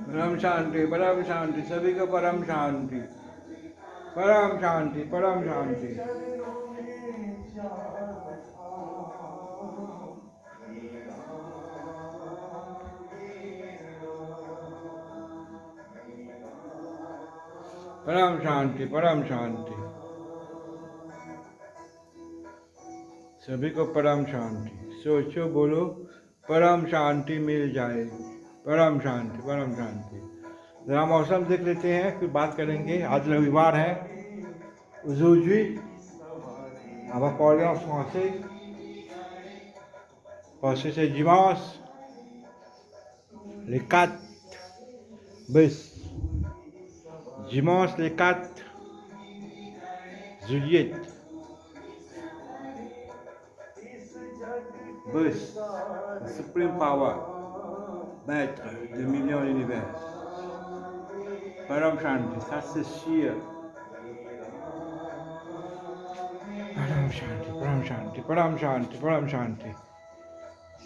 परम शांति, परम शांति, सभी को परम शांति, परम शांति, परम शांति। परम शांति, परम शांति, सभी को परम शांति। सोचो, बोलो, परम शांति मिल जाए। परम शांति, परम शांति। जरा मौसम देख लेते हैं, फिर बात करेंगे। आज रविवार है। Aujourd'hui, on va parler en français parce que c'est dimanche, le 4 bus. Dimanche le 4 juillet. Bus, the supreme power, maître de millions d'univers. Param Shanti, ça c'est sûr. Param Shanti, Param Shanti, Param Shanti, Param Shanti.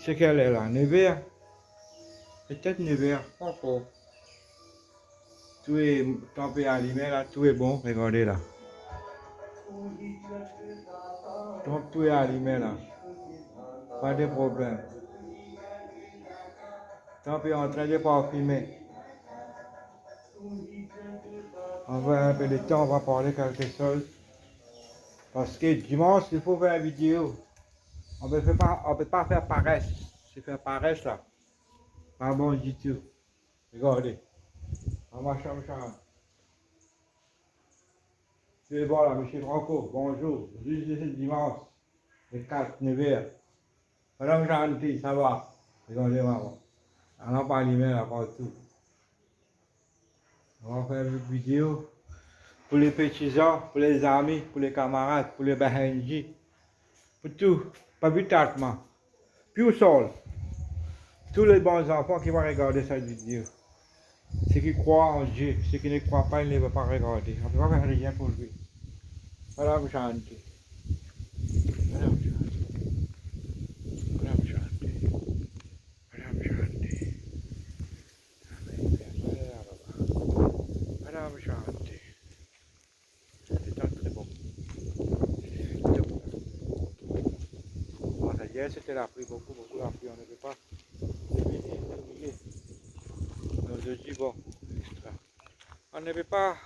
C'est qu'elle est là, 9h. Peut-être 9h, pas encore. Tout est tempé allumé là, tout est bon, regardez là. Donc tout est allumé là. Pas de problème. Tant pis, en train de parfumer. On va un peu de temps, on va parler quelque chose. Parce que dimanche, il faut faire une vidéo. On ne peut pas faire paresse. C'est faire paresse là. Pas bon du tout. Regardez. On va chambre. Tu es bon là, monsieur Franco. Bonjour. Juste dimanche. Le 4, 9h. Madame Gentil, ça va. Regardez maman. On n'a pas allumé là partout. On va faire une vidéo. Pour les petits gens, pour les amis, pour les camarades, pour les Bahenji, pour tout, pas vitalement, puis au sol, tous les bons enfants qui vont regarder cette vidéo. Ceux qui croient en Dieu, ceux qui ne croient pas, ils ne vont pas regarder. On ne peut pas faire rien pour lui. Madame Chanté. Madame Chanté. Madame Chanté. Madame Chanté. Madame Chanté. C'est très bon. Hier, c'était la pluie, beaucoup la pluie, on ne peut pas terminer. Donc je dis bon, extra. On ne peut pas,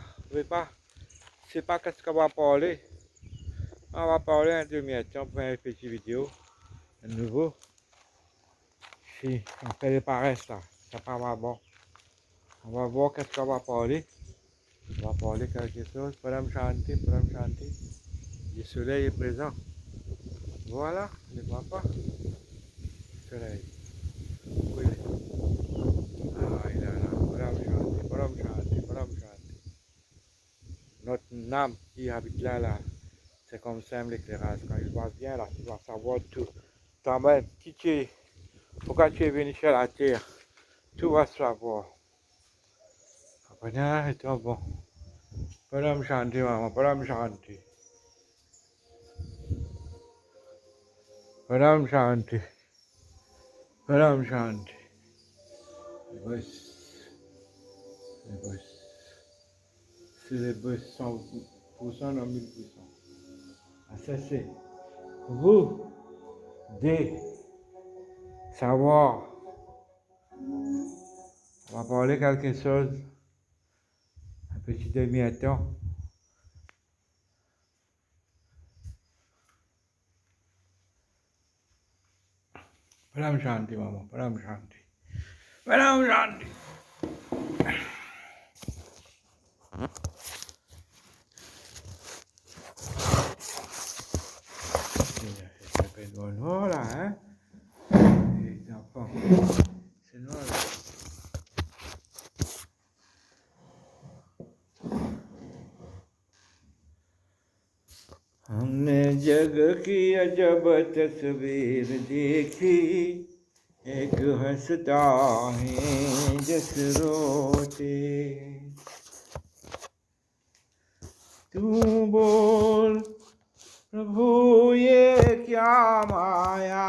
c'est pas qu'est-ce qu'on va parler. On va parler un demi-temps pour une petite vidéo, de nouveau. Si on fait les paresses là, ça pas bon. On va voir qu'est-ce qu'on va parler. On va parler quelque chose, Madame Chanté, le soleil est présent. Voilà, ne vois pas. Soleil. Oui. Ah, il est là. Param Shanti, Param Shanti. Notre âme qui habite là, c'est comme ça l'éclairage. Quand il va bien là, tu vas savoir tout. Toi-même, qui tu es, pourquoi tu es venu sur la terre, tout va savoir. Après, c'est tout bon. Param Shanti, maman, Param Shanti. Param Shanti. Param Shanti. Les bus. Les bus. C'est les bus 100% dans 1000%. Ah, ça c'est vous de savoir. On va parler quelque chose, un petit demi-temps. Param Shanti, maman, Param Shanti. Param Shanti. Ça fait de bon noir là, hein? Les enfants, c'est noir là. हमने जग की अजब तस्वीर देखी, एक हंसता है जस रोते। तू बोल प्रभु ये क्या माया,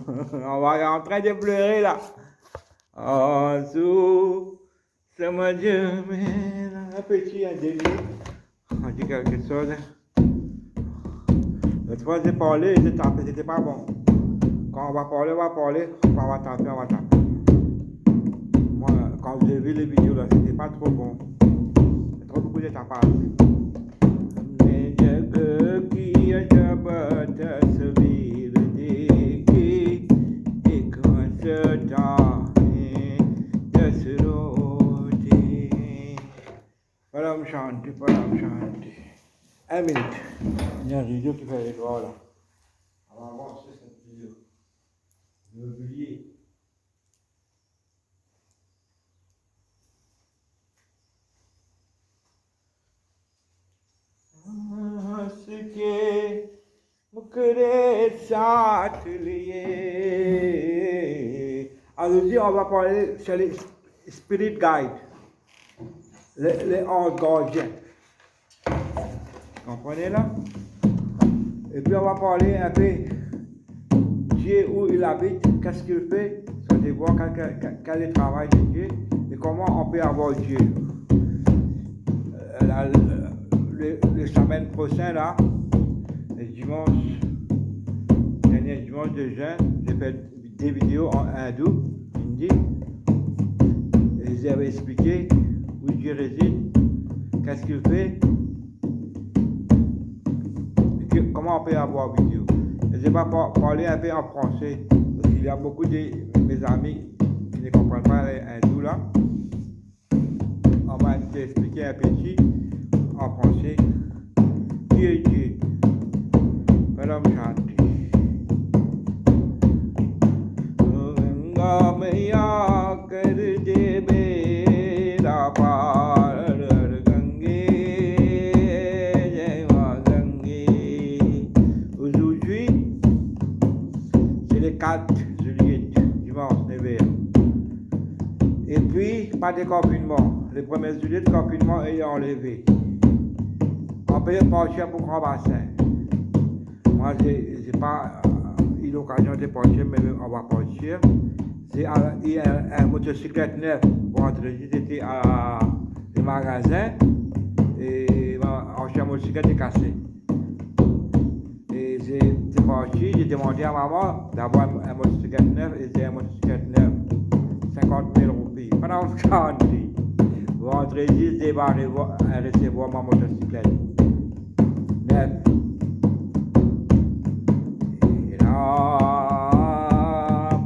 On va en train de pleurer là. Oh, sous, c'est mon Dieu, mais un petit indénié. On dit quelque chose. L'autre fois, j'ai parlé, j'ai tapé, c'était pas bon. Quand on va parler, on va taper, on va taper. Moi, quand j'ai vu les vidéos là, c'était pas trop bon. Il y a trop beaucoup de tapage. Mais Dieu qui a de se vivre et quand ce temps de se rôder. Param Shanti, Param Shanti. 1 minute. Il y a un vidéo qui fait les doigts là. On va avancer cette vidéo. Je vais oublier. Ce que me s'atelier. Allons-y, on va parler sur les spirit guides, les anges gardiens. Vous comprenez là? Et puis on va parler un peu Dieu où il habite, qu'est-ce qu'il fait, ça de voir quel est le travail de Dieu et comment on peut avoir Dieu. Le semaine prochain là, le dimanche, dernier dimanche de jeûne, j'ai fait des vidéos en hindou, hindi, et j'avais expliqué où Dieu réside, qu'est-ce qu'il fait, et comment on peut avoir vidéo. Et je vais parler un peu en français, parce qu'il y a beaucoup de mes amis qui ne comprennent pas les hindous là. On va expliquer un petit en français. Dieu, Dieu. Param Shanti. Maya kar de mera par Gange, Jaiva Gange. Aujourd'hui, c'est le 4 juillet, dimanche 9h. Et puis, pas de confinement. Le 1er juillet, le confinement est enlevé. On peut partir pour Grand Bassin. Moi, j'ai pas eu l'occasion de partir, mais on va partir. Il y a un motocyclette neuf. Vendredi, j'étais à le magasin et ma motocyclette est cassée. Et j'étais parti, j'ai demandé à maman d'avoir un motocyclette neuf et j'ai un motocyclette neuf. 50 000 roupies. Pendant ce temps, vendredi, j'ai recevoir ma motocyclette. Neuf. Et là,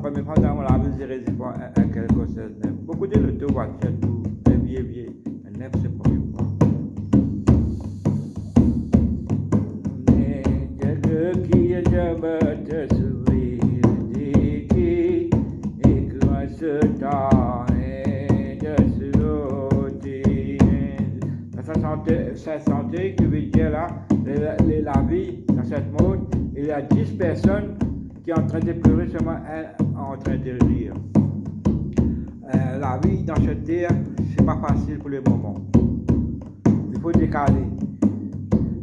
première fois dans la vie, j'ai recevoir quelque chose de neuf. Beaucoup de l'auto-voiture, tout, un vieux. Un neuf, c'est la première fois. Mais Dieu qui est jamais te souvenir et que ce temps est de se rôder. Cette santé qui veut dire là, la vie dans cette monde, il y a 10 personnes qui sont en train de pleurer, seulement un en train de rire. La vie dans cette terre, c'est pas facile pour le moment. Il faut décaler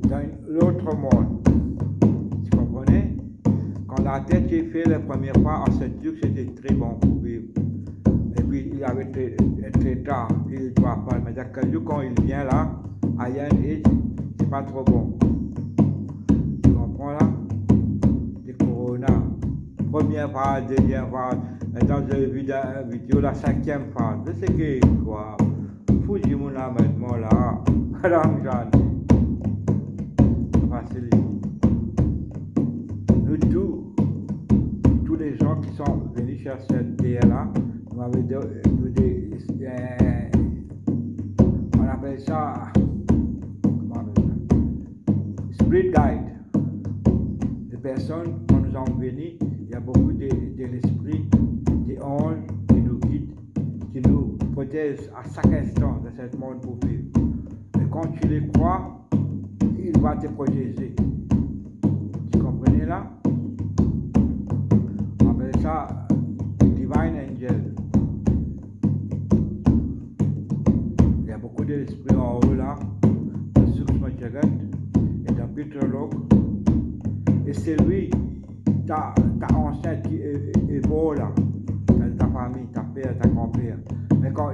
dans l'autre monde. Tu comprenez? Quand la tête est faite la première fois, on s'est dit que c'était très bon pour vivre. Et puis il avait très tard, il doit pas. Mais quand il vient là, à Yann, c'est pas trop bon. Tu comprends là? Le corona. Première phase, deuxième phase. Dans une vidéo, la 5e phase. Je sais que quoi. Fouille mon âme maintenant là. Madame Jeanne. Facile. Nous tous les gens qui sont venus sur cette terre là, on appelle ça. Spirit guide. Les personnes quand nous sommes venus, il y a beaucoup de l'esprit, des anges qui nous guident, qui nous protègent à chaque instant de ce monde pour vivre. Et quand tu les crois, il va te protéger. Tu comprenez là? On appelle ça Divine Angel. Il y a beaucoup d'esprits en haut là, de Sukshma Jagat et dans Pitralok. Et c'est lui ta ancêtre qui est mort là, ta famille, ta père, ta grand-père. Mais quand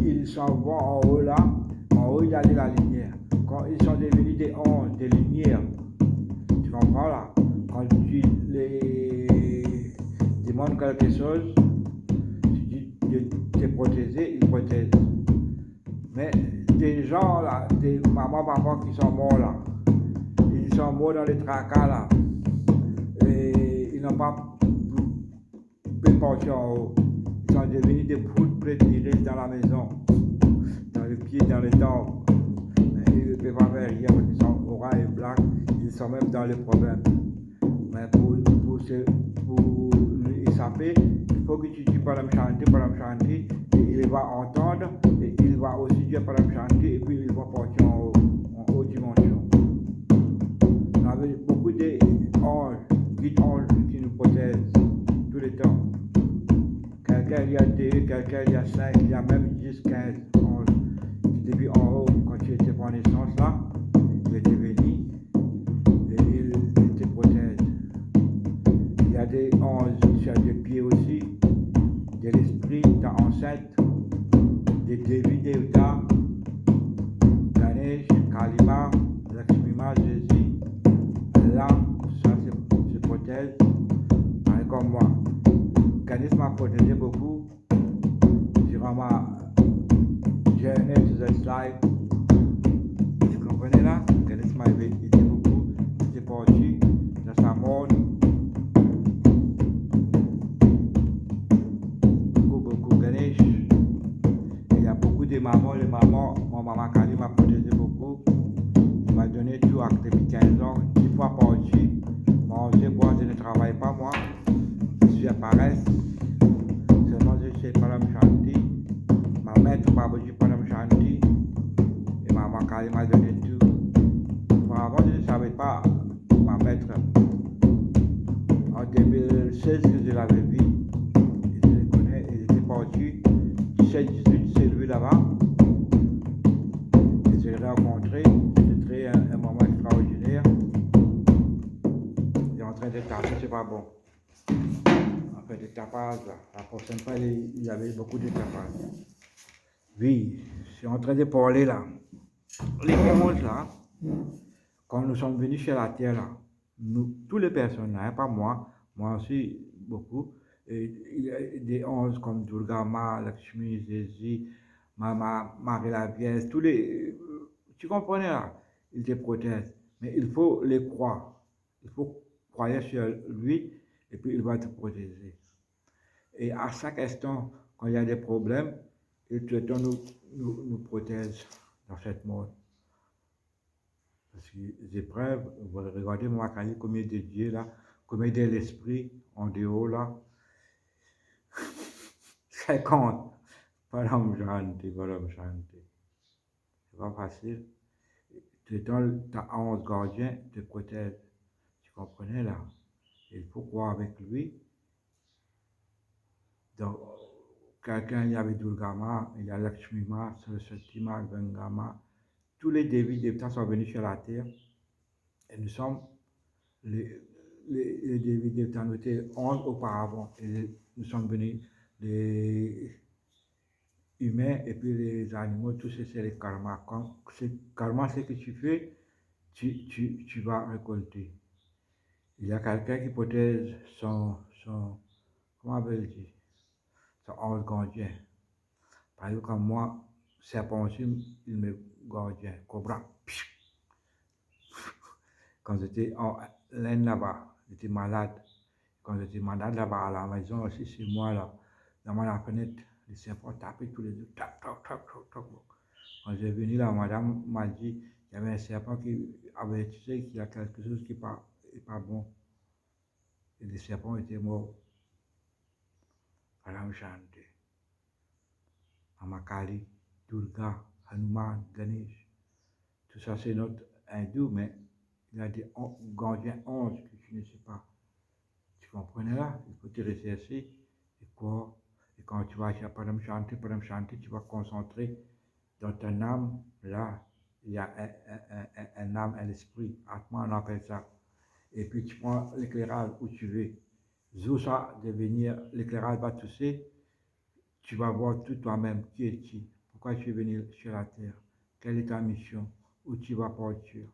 ils s'en vont en haut là, en haut il y a de la lumière. Quand ils sont devenus des anges, des lumières, tu comprends là? Quand tu les demandes quelque chose, tu dis de te protéger, ils protègent. Mais des gens là, des mamans, papas qui sont morts là, ils sont morts dans les tracas là, et ils n'ont pas pu partir en haut. Ils sont devenus des poudres prétirées dans la maison, dans les pieds, dans les dents. Ils ne peuvent pas faire rien parce qu'ils sont orange et blanc, ils sont même dans les problèmes. Mais pour échapper, il faut que tu dis par chanter, et il va entendre, et il va aussi dire par chanter, et puis il va partir en haute dimension. On avait beaucoup d'anges, guides anges qui nous protègent tout le temps. Quelqu'un il y a 2, quelqu'un il y a 5, il y a même 10, 15 anges qui étaient en haut quand tu étais en naissance là, il était venu et il te protège. Il y a des anges sur des pieds aussi, de l'esprit, ta ancêtre, des Devi Devta, Ganesh, Kalima, Lakshmima, Jésus, là, tout ça se protège, pareil comme moi. Ganesh m'a protégé beaucoup durant ma journey to this life. Vous comprenez là? Ganesh m'a aidé beaucoup, j'étais parti dans sa mort. Beaucoup Ganesh. Il y a beaucoup de mamans, mon maman Kali m'a protégé beaucoup. Il m'a donné tout depuis 15 ans, 10 fois parti. Manger, boire, je ne travaille pas moi. Je suis à paresse. Seulement je sais pas me chanter. Ma maître m'a dit pas me chanter. Et maman Kali m'a donné tout. Avant je ne savais pas ma maître. En 2016 que je l'avais vu. Je le connais, il était parti. 17-18, c'est lui là-bas. Et je l'ai rencontré. C'était un moment extraordinaire. Il est en train de taper, c'est pas bon. En fait, des tapages, la prochaine fois, il y avait beaucoup de tapages. Oui, je suis en train de parler là. Les anges là, quand nous sommes venus sur la terre là, nous, toutes les personnes là, hein, pas moi, moi aussi beaucoup, et il y a des anges comme Durga Ma, Lakshmi, Jésus, Marie la Vierge, tous les. Tu comprenais là? Ils te protègent. Mais il faut les croire. Il faut croire sur lui et puis il va te protéger. Et à chaque instant, quand il y a des problèmes, il te nous protège dans cette mort. Parce que les épreuves, vous regardez mon Makali, combien de Dieu là, combien de l'esprit en dehors là. 50. Param Shanti, Param Shanti. C'est pas facile. Tout le temps, ta 11 gardiens te protège. Tu comprenais là? Il faut croire avec lui. Donc, quelqu'un, il y avait Durgama, il y a Lakshmima, Saraswatima, Gangama. Tous les dévis devtas sont venus sur la terre. Et nous sommes, les dévis devtas, nous étions 11 auparavant. Et nous sommes venus, les humains et puis les animaux, tout ça, c'est les karmas. Karma, c'est que tu fais, tu vas récolter. Il y a quelqu'un qui protège comment on appelle dire, son ange gardien. Par exemple, comme moi, serpent aussi, il me gardien, cobra. Quand j'étais en laine là-bas, j'étais malade. Quand j'étais malade là-bas à la maison aussi, c'est moi là, dans la fenêtre, les serpents tapaient tous les deux, tac, tac, tac, tac, tac. Quand j'ai venu là, madame m'a dit, il y avait un serpent qui avait, tu sais, qu'il y a quelque chose qui n'est pas bon. Et les serpents étaient morts. Param Shanti. Amakali, Durga, Hanuman, Ganesh. Tout ça, c'est notre hindou, mais il y a des gardiens anges que tu ne sais pas. Tu comprenais là? Il faut te rechercher et quoi? Et quand tu vas à Param Shanti, tu vas concentrer dans ton âme. Là, il y a un âme, un esprit. Atma, on appelle ça. et puis tu prends l'éclairage où tu veux. Zou ça devenir, l'éclairage va tousser, tu vas voir tout toi-même qui est qui, pourquoi tu es venu sur la terre, quelle est ta mission, où tu vas partir.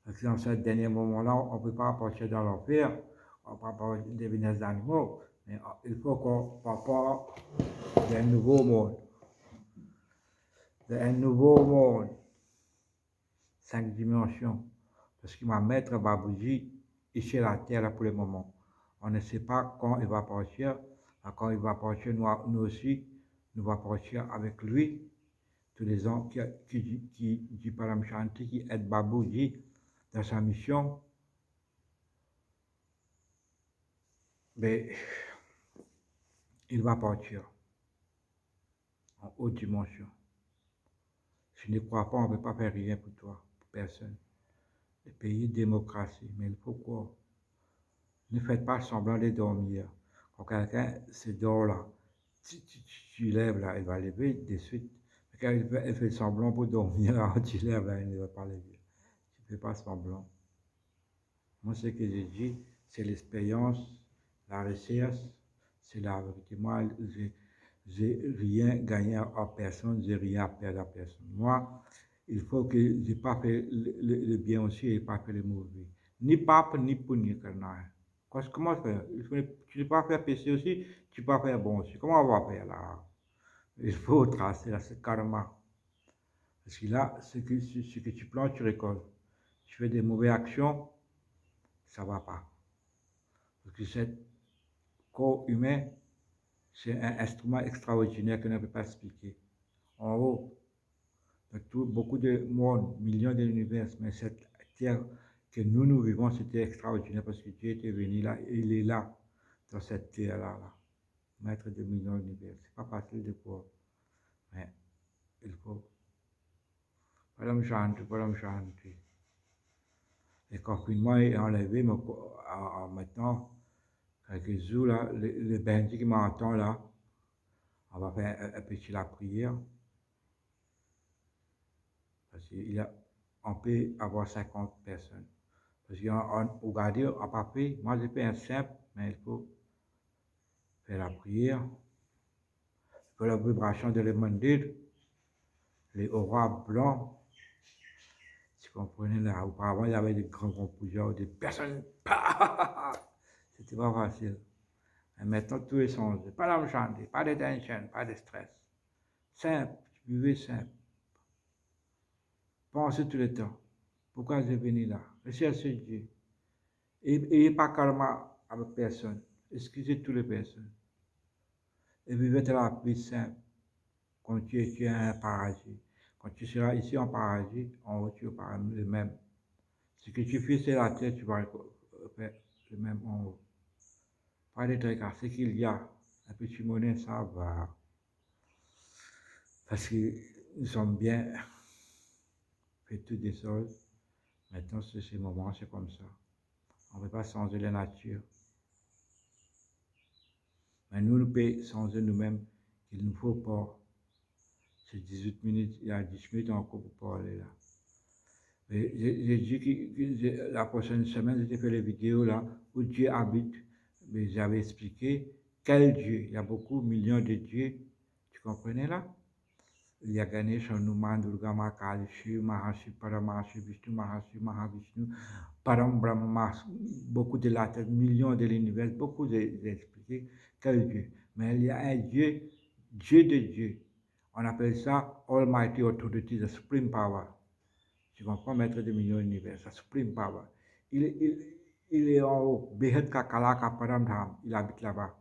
Parce que dans ce dernier moment-là, on ne peut pas partir dans l'enfer, on ne peut pas devenir des animaux, mais il faut qu'on part d'un nouveau monde. Un nouveau monde, 5 dimensions. Parce que ma maître Babouji est sur la terre là pour le moment. On ne sait pas quand il va partir. Quand il va partir, nous aussi, nous allons partir avec lui. Tous les gens qui Param Shanti, qui aident Babouji dans sa mission. Mais il va partir en haute dimension. Si tu ne crois pas, on ne peut pas faire rien pour toi, pour personne. Le pays démocratie, mais il faut quoi? Ne faites pas semblant de dormir. Quand quelqu'un se dort là, tu lèves là, il va lever de suite. Quand elle fait semblant pour dormir là, tu lèves là, il ne va pas lever. Tu ne fais pas semblant. Moi, ce que j'ai dit, c'est l'expérience, la recherche, c'est la vérité. Moi, j'ai rien gagné à personne, j'ai rien à perdre à personne. Moi, il faut que je n'ai pas fait le bien aussi et pas fait le mauvais. Ni pape, ni pour ni canard. Comment faire? Tu ne peux pas faire péché aussi, tu ne peux pas faire bon aussi. Comment on va faire là? Il faut tracer là, c'est karma. Parce que là, ce que tu plantes, tu récoltes. Tu fais des mauvaises actions, ça ne va pas. Parce que ce corps humain, c'est un instrument extraordinaire que l'on ne peut pas expliquer. En haut, beaucoup de monde, millions d'univers, mais cette terre que nous vivons, c'était extraordinaire parce que Dieu était venu là, et il est là, dans cette terre-là, là, maître de millions d'univers. C'est pas facile de voir, mais il faut. Param Shanti. Le confinement est enlevé, mais maintenant, quelques jours, là, le bandit qui m'entend là, on va faire un petit la prière. Parce qu'on peut avoir 50 personnes. Parce qu'au gardien, on n'a pas fait. Moi, j'ai fait un simple, mais il faut faire la prière. Il faut la vibration de l'Emandil, les auras blancs. Tu comprenez là, auparavant, il y avait des grands compositeurs, des personnes. C'était pas facile. Mais maintenant, tout est changé. Pas d'argent, pas de tension, pas de stress. Simple, vivez simple. Pensez tout le temps. Pourquoi j'ai venu là? Recherchez Dieu. Et pas karma avec personne. Excusez toutes les personnes. Et vivez de la vie simple. Quand tu es un paradis. Quand tu seras ici en paradis, en haut, tu auras le même. Ce que tu fais sur la terre, tu vas faire le même en haut. Pas de trucs, ce qu'il y a, un petit monnaie, ça va. Parce que nous sommes bien fait toutes des choses. Maintenant, c'est ce moment, c'est comme ça. On ne peut pas changer la nature. Mais nous pouvons changer nous-mêmes qu'il ne faut pas. C'est 18 minutes, il y a 10 minutes encore pour parler là. J'ai dit que la prochaine semaine, j'ai fait les vidéos là où Dieu habite. Mais j'avais expliqué quel Dieu. Il y a beaucoup, millions de dieux. Tu comprenais là? Il y a Ganesha, Hanuman, Durga, Mahakali, Shiv, Mahashiv, Paramashiv, Vishnu, Mahashiv, Mahavishnu, Param Brahma, beaucoup de la terre, millions de l'univers, beaucoup d'expliquer quel Dieu. Mais il y a un Dieu, Dieu de Dieu. On appelle ça Almighty Authority, the Supreme Power. Tu comprends, maître de millions d'univers, the Supreme Power. Il est en haut, Behet Kakalaka Paramdham, il habite là-bas.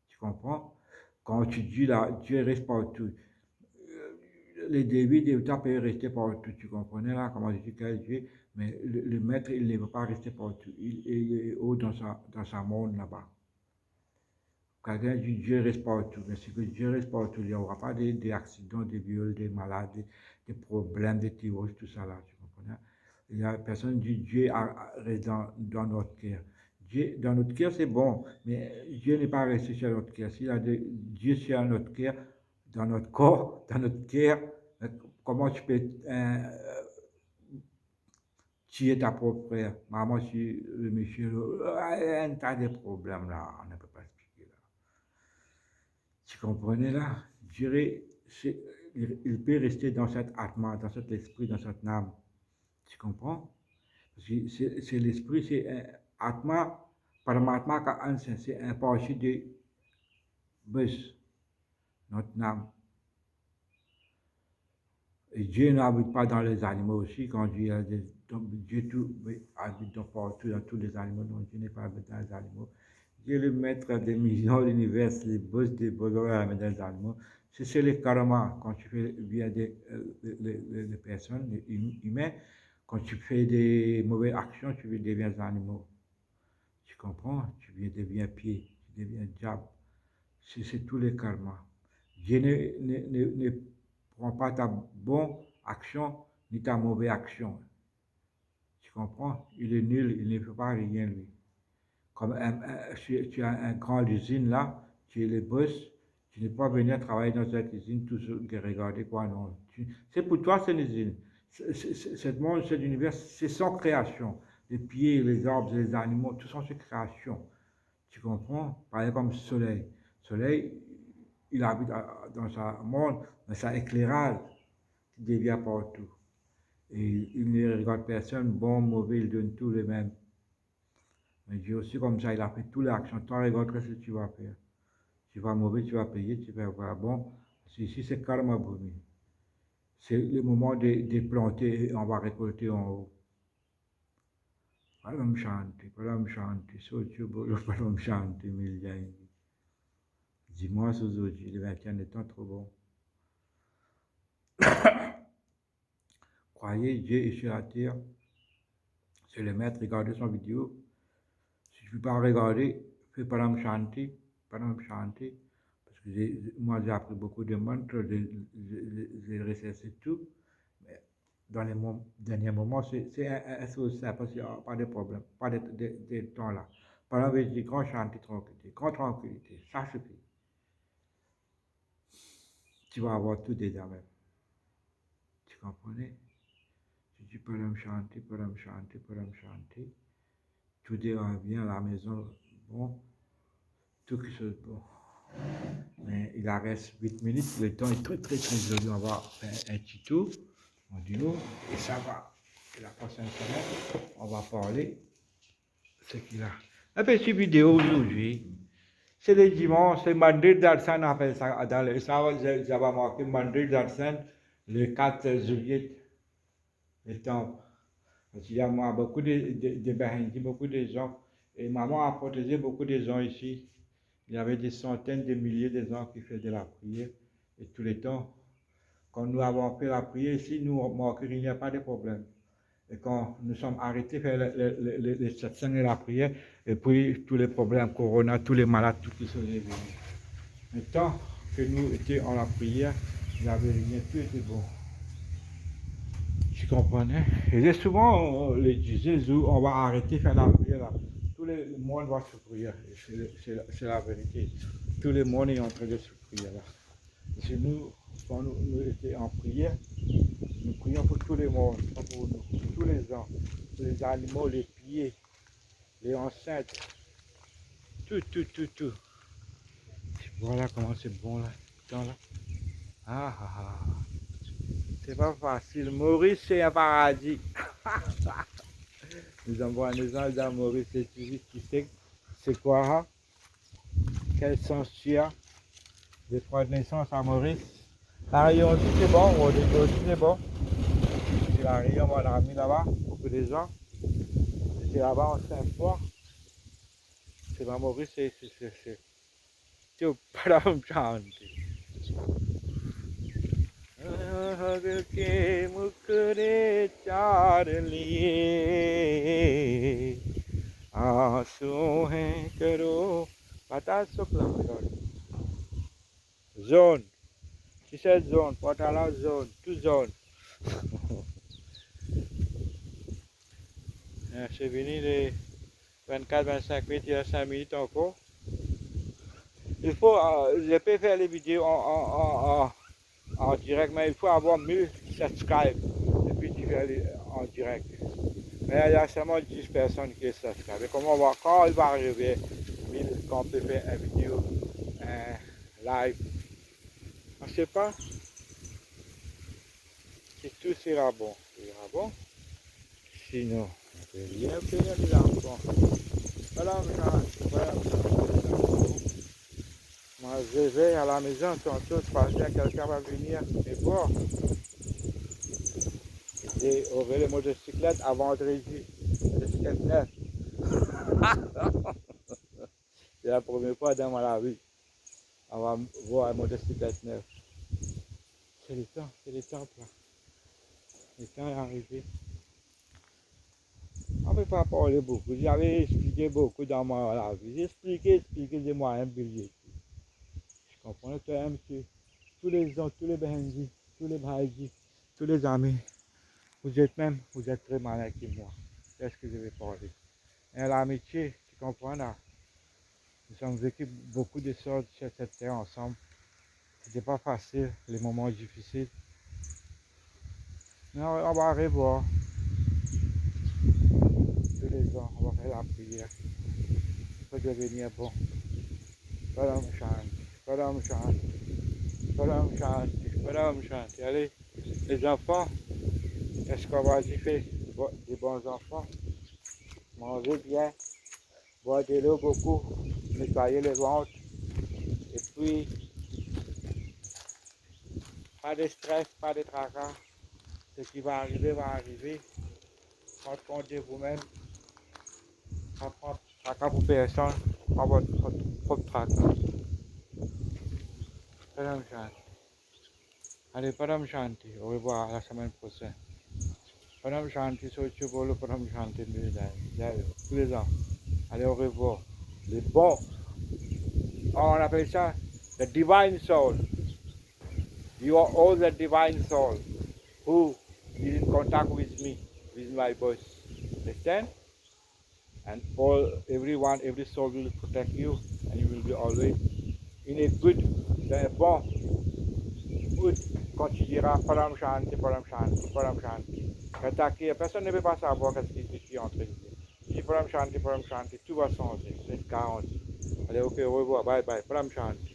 Tu comprends? Quand tu dis là, Dieu reste partout. Les débits de temps peuvent rester partout, tu comprenais là, comment je dis quel Dieu, mais le maître, il ne veut pas rester partout. Il est haut dans sa monde là-bas. Quelqu'un dit Dieu reste partout, mais c'est que Dieu reste partout, il n'y aura pas d'accidents, de viols, de malades, des problèmes, de terroristes, tout ça là, tu comprenais? Il y a personne qui dit Dieu reste dans notre cœur. Dieu, dans notre cœur, c'est bon, mais Dieu n'est pas resté sur notre cœur. S'il a Dieu sur notre cœur, dans notre corps, dans notre cœur, comment tu peux tu es ta propre frère. Maman, si le monsieur, tu as des problèmes là, on ne peut pas expliquer là. Tu comprenais là? Je dirais, il peut rester dans cet atma, dans cet esprit, dans cette âme. Tu comprends? C'est l'esprit, c'est un atma, paramatma ka anse, c'est un parti de bus, notre âme. Et Dieu n'habite pas dans les animaux aussi, quand Dieu, Dieu habite partout, dans tous les animaux, donc Dieu n'est pas habité dans les animaux. Dieu est le maître des millions de l'univers, les boss des bonheurs dans les animaux. C'est les karma, quand tu fais bien les personnes, les humains, quand tu fais des mauvaises actions, tu deviens animaux. Tu comprends? Tu deviens pied, tu deviens diable. C'est tous les karmas. Dieu ne prend pas ta bonne action ni ta mauvaise action. Tu comprends? Il est nul, il ne fait pas rien lui. Comme tu as un grand usine là, tu es le boss, tu n'es pas venu travailler dans cette usine tout seul, regarder quoi, non. C'est pour toi, c'est une usine. Cette monde, cet univers, c'est son création. Les pieds, les arbres, les animaux, tout sont ses créations. Tu comprends? Par exemple, comme le soleil. Le soleil, il habite dans sa monde, dans sa éclairage qui devient partout. Et il ne regarde personne, bon, mauvais, il donne tous les mêmes. Mais Dieu aussi, comme ça, il a fait toutes les actions. Toi, regarde ce que tu vas faire. Tu vas mauvais, tu vas payer, tu vas voir bon. Ici, c'est karma bhumi. C'est le moment de planter et on va récolter en haut. Param Shanti, Sochio Bolo, Param Shanti, Miljaini. Dimanche aujourd'hui, le 21 étant trop bon. Croyez, Dieu est sur la terre. C'est le maître, regardez son vidéo. Si tu ne peux pas regarder, fais Param Shanti, Param Shanti. Parce que moi, j'ai appris beaucoup de mantras, j'ai recherché tout. Mais dans les derniers moments, c'est un chose simple, parce qu'il n'y a pas de problème, pas de temps là. Par exemple, je dis grand Shanti, tranquillité, ça suffit. Tu vas avoir tout déjà même. Tu comprenais? Tu dis Param Shanti, Param Shanti, Param Shanti. Tout ira bien à la maison, bon, tout quelque chose bon. Mais il reste 8 minutes, le temps est très joli. On va faire un petit tour en duo et ça va. Et la prochaine semaine, on va parler ce qu'il a. Un petit vidéo aujourd'hui. C'est le dimanche, c'est Mandir Darshan, on appelle ça. Dans le j'avais marqué Mandir Darshan le 4 juillet. Le temps. Parce qu'il y a beaucoup de Bahindis, beaucoup de gens. Et maman a protégé beaucoup de gens ici. Il y avait des centaines de milliers de gens qui faisaient la prière. Et tous les temps, quand nous avons fait la prière ici, nous, il n'y a pas de problème. Et quand nous sommes arrêtés de faire les satsang et la prière, et puis tous les problèmes, corona, tous les malades, tout qui sont venus. Mais tant que nous étions en la prière, il n'y avait rien, tout était bon. Tu comprenais? Et souvent, on le disait, on va arrêter de faire la prière là. Tout le monde va se prier. C'est la vérité. Tout le monde est en train de se prier là. Et nous, quand nous étions en prière, nous prions pour tout le monde, pas pour nous, pour tous les gens, pour les animaux, les pieds, les enceintes, tout. Voilà comment c'est bon là, là. Ah. C'est pas facile. Maurice, c'est un paradis. Nous envoyons les gens dans Maurice, et tu sais, c'est quoi, hein? Quel sens tu as de prendre naissance à Maurice? La Réunion aussi, c'est bon, Rodrigo aussi, c'est bon. C'est la Réunion, on l'a mis là-bas, beaucoup de gens. J'étais là-bas en 5 fois. C'est pas Maurice, c'est au Param Shanti. के मुकरे चार लिए आंसू हैं करो pata soklam zone. She said zone, Potala zone, 2 zones. C'est fini les 24-25 minutes, il y a 5 minutes encore. Il faut, je peux faire les vidéos en direct, mais il faut avoir 1000 subscribes et puis tu fais aller en direct. Mais il y a seulement 10 personnes qui s'inscrivent. Et comment on va, quand il va arriver 1000, quand on peut faire une vidéo, un live, on ne sait pas si tout sera bon. Sera bon. Sinon, on ne peut rien faire les enfants. Voilà, moi je vais à la maison, tantôt, je pense que quelqu'un va venir me voir. J'ai ouvert les motocyclettes à vendredi. Motocyclette neuve. C'est la première fois dans ma vie. On va voir un motocyclette neuve. C'est le temps là. Le temps est arrivé. On ne peut pas parler beaucoup. J'avais expliqué beaucoup dans ma vie. J'ai expliqué de moi un billet. Je comprends que monsieur. Tous les gens, tous les Benji, tous les Baïdi, tous les amis, vous êtes très malin que moi. Qu'est-ce que je vais parler? Et l'amitié, tu comprends là? Nous avons vécu beaucoup de choses sur cette terre ensemble. C'était pas facile, les moments difficiles. Mais on va revoir tous les ans, on va faire la prière. Il faut devenir bon. Param Shanti, Param Shanti, Param Shanti, Param Shanti. Allez, les enfants, est-ce qu'on va dire des bons enfants? Mangez bien, boire de l'eau beaucoup, nettoyer les ventres. Et puis, pas de stress, pas de tracas. Ce qui va arriver va arriver. Prendre compte de vous-même. Pas prendre tracas pour personne. Pas votre propre tracas. Param Shanti. Allez, Param Shanti. Au revoir à la semaine prochaine. Param Shanti, Sochi Bolo, Param Shanti, tous les ans. Allez, au revoir. Les bons. On appelle ça the divine soul. You are all the divine soul who is in contact with me, with my voice. Understand? And everyone, every soul will protect you, and you will be always in a good, bon, good. Quand tu diras Param Shanti, Param Shanti, Param Shanti, personne ne peut pas savoir ce que tu es en train de dire. Si Param Shanti, tout va changer, c'est garanti. Allez, ok, au revoir, bye bye, Param Shanti.